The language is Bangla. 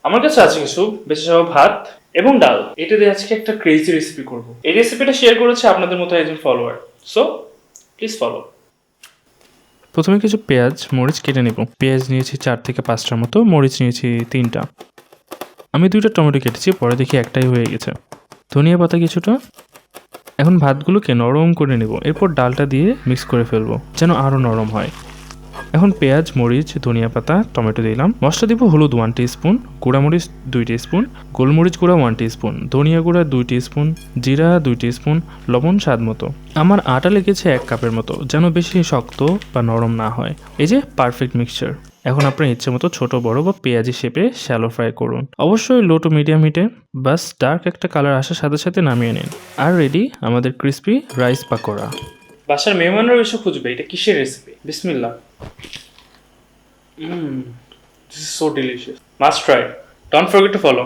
আমার কাছে আছে কিছু বেঁচে যাওয়া ভাত এবং ডাল। এটা দিয়ে আজকে একটা ক্রেজি রেসিপি করব। এই রেসিপিটা শেয়ার করেছে আপনাদের মতো একজন ফলোয়ার, সো প্লিজ ফলো। প্রথমে কিছু পেঁয়াজ মরিচ কেটে নেব। পেঁয়াজ নিয়েছি 4 থেকে 5টার মতো, মরিচ নিয়েছি 3টা। আমি 2টা টমেটো কেটেছি, পরে দেখি একটাই হয়ে গেছে। ধনিয়া পাতা কিছুটা। এখন ভাতগুলোকে নরম করে নেব, এরপর ডালটা দিয়ে মিক্স করে ফেলবো যেন আরও নরম হয়। এখন পেঁয়াজ মরিচ ধনিয়া পাতা টমেটো দিলাম। মশলা দিব হলুদ 1 টিস্পুন, গুঁড়ামরিচ 2 টিস্পুন, গোলমরিচ গুঁড়া 1 টিস্পুন, ধনিয়া গুঁড়া 2 টিস্পুন, জিরা 2 টিস্পুন, লবণ স্বাদ মতো। আমার আটা লেগেছে 1 কাপের মতো, যেন বেশি শক্ত বা নরম না হয়। এই যে পারফেক্ট মিক্সচার। এখন আপনার ইচ্ছে মতো ছোট বড় বা পেঁয়াজি শেপে শ্যালো ফ্রাই করুন, অবশ্যই লো টু মিডিয়াম হিটে। বাস ডার্ক একটা কালার আসার সাথে সাথে নামিয়ে নিন। আর রেডি আমাদের ক্রিস্পি রাইস পাকোড়া। বাসার মেহমানরাও এসে খুঁজবে এটা কিসের রেসিপি। বিসমিল্লাহ। This is so delicious. Must try. Don't forget to follow.